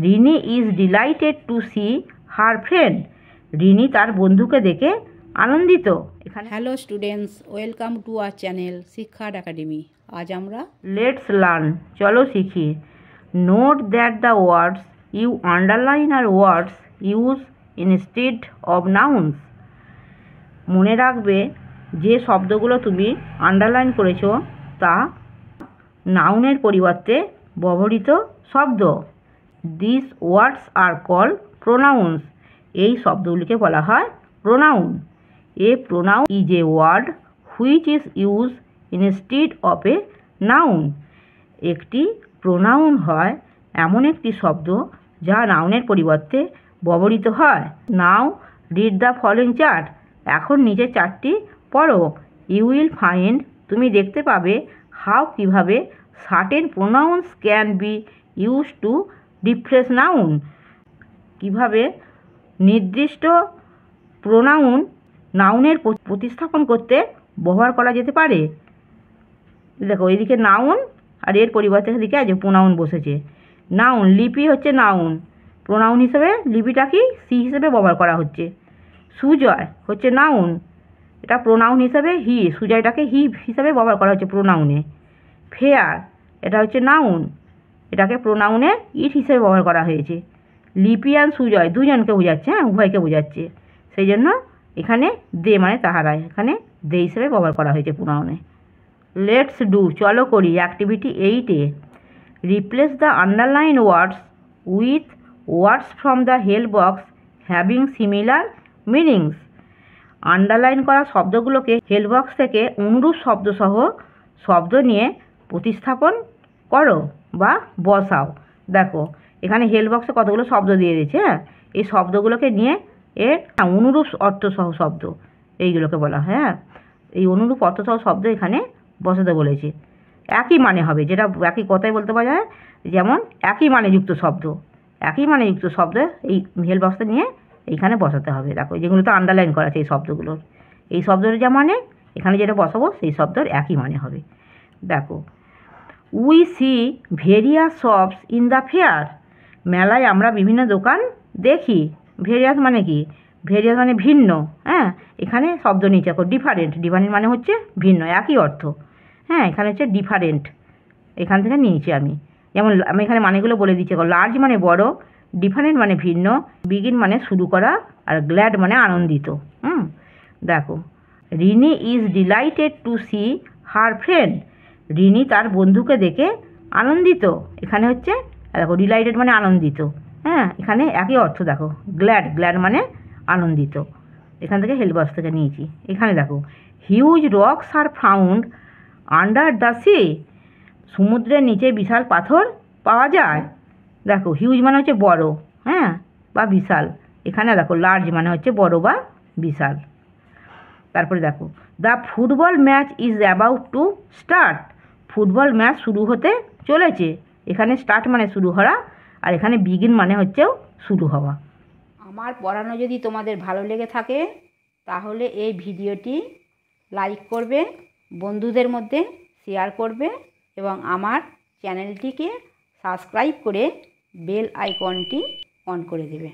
Rini is delighted to see her friend. Rini তার বন্ধুকে দেখে আনন্দিত। এখানে hello students, welcome to our channel শিক্ষার একাডেমি। আজ আমরা লেটস লার্ন, চলো শিখি। Note that the words you underline are words use instead of nouns. মনে রাখবে যে শব্দগুলো তুমি আন্ডারলাইন করেছো তা নাউনের পরিবর্তে ব্যবহৃত শব্দ। This words are called pronouns. এই শব্দগুলিকে বলা হয় pronoun. A pronoun is a word which is use instead of a noun. একটি প্রোনাউন হয় এমন একটি শব্দ যা নাউনের পরিবর্তে ব্যবহৃত হয়। Now read the following chart. এখন নিচে চারটি পড়ো। ইউ উইল ফাইন্ড, তুমি দেখতে পাবে, হাউ কিভাবে certain pronounce can be use to replace noun. কিভাবে নির্দিষ্ট প্রোনাউন নাউনের প্রতিস্থাপন করতে ব্যবহার করা যেতে পারে। দেখো এদিকে নাউন আর এর পরিবর্তে এদিকে আজ প্রোনাউন বসেছে। নাউন লিপি হচ্ছে নাউন, প্রোনাউন হিসেবে লিপিটা কি সি হিসেবে ব্যবহার করা হচ্ছে। সুজয় হচ্ছে নাউন, এটা প্রোনাউন হিসেবে হি, সুজয়টাকে হি হিসেবে ব্যবহার করা হচ্ছে প্রোনাউনে। ফেয়ার এটা হচ্ছে নাউন, এটাকে প্রোনাউনে ইট হিসেবে ব্যবহার করা হয়েছে। লিপি আর সুজয় দুজনকে বোঝাচ্ছে, হ্যাঁ উভয়কে বোঝাচ্ছে, সেই জন্য এখানে দে মানে তাহারা, এখানে দে হিসেবে ব্যবহার করা হয়েছে প্রোনাউনে। লেটস ডু, চলো করি। অ্যাক্টিভিটি 8-এ replace the underline words with words from the help box having similar meanings. Underline করা শব্দগুলোকে হেল্প বক্স থেকে অনুরূপ শব্দসহ শব্দ নিয়ে প্রতিস্থাপন করো বা বসাও। দেখো এখানে হেল্প বক্সে কতগুলো শব্দ দিয়ে দিয়েছে, হ্যাঁ এই শব্দগুলোকে নিয়ে এর অনুরূপ অর্থসহ শব্দ এইগুলোকে বলা হয়। হ্যাঁ এই অনুরূপ অর্থসহ শব্দ এখানে বসাতে বলেছে। একই মানে হবে, যেটা একই কথাই বলতে পারা যায়, যেমন একই মানেযুক্ত শব্দ, একই মানেযুক্ত শব্দ এই হেল্প বক্সে নিয়ে এইখানে বসাতে হবে। দেখো যেগুলো তো আন্ডারলাইন করা আছে এই শব্দগুলোর, এই শব্দের যা মানে এখানে যেটা বসাবো সেই শব্দের একই মানে হবে। দেখো we see various shops in the fair. মেলায় আমরা বিভিন্ন দোকান দেখি। ভেরিয়াস মানে কি, ভেরিয়াস মানে ভিন্ন, হ্যাঁ এখানে শব্দ নিচে দেখো ডিফারেন্ট, ডিফারেন্ট মানে হচ্ছে ভিন্ন, একই অর্থ, হ্যাঁ এখানে হচ্ছে ডিফারেন্ট, এখান থেকে নিয়েছি আমি। যেমন আমি এখানে মানেগুলো বলে দিচ্ছি। লার্জ মানে বড়, ডিফারেন্ট মানে ভিন্ন, বিগিন মানে শুরু করা, আর গ্ল্যাড মানে আনন্দিত। দেখো Rini is delighted to see her friend. Rini তার বন্ধুকে দেখে আনন্দিত, এখানে হচ্ছে দেখো ডিলাইটেড মানে আনন্দিত, হ্যাঁ এখানে একই অর্থ। দেখো গ্ল্যাড, গ্ল্যাড মানে আনন্দিত, এখান থেকে হেল্প বক্স থেকে নিয়েছি। এখানে দেখো huge rocks are found under the sea. সমুদ্রের নিচে বিশাল পাথর পাওয়া যায়। দেখো হিউজ মানে হচ্ছে বড়, হ্যাঁ বা বিশাল, এখানে দেখো লার্জ মানে হচ্ছে বড় বা বিশাল। তারপরে দেখো the football match is about to start. Football match শুরু হতে চলেছে, এখানে স্টার্ট মানে শুরু হওয়া, আর এখানে বিগিন মানে হচ্ছেও শুরু হওয়া। আমার পড়ানো যদি তোমাদের ভালো লেগে থাকে তাহলে এই ভিডিওটি লাইক করবে, বন্ধুদের মধ্যে শেয়ার করবে এবং আমার চ্যানেলটিকে সাবস্ক্রাইব করে বেল আইকনটি অন করে দেবে।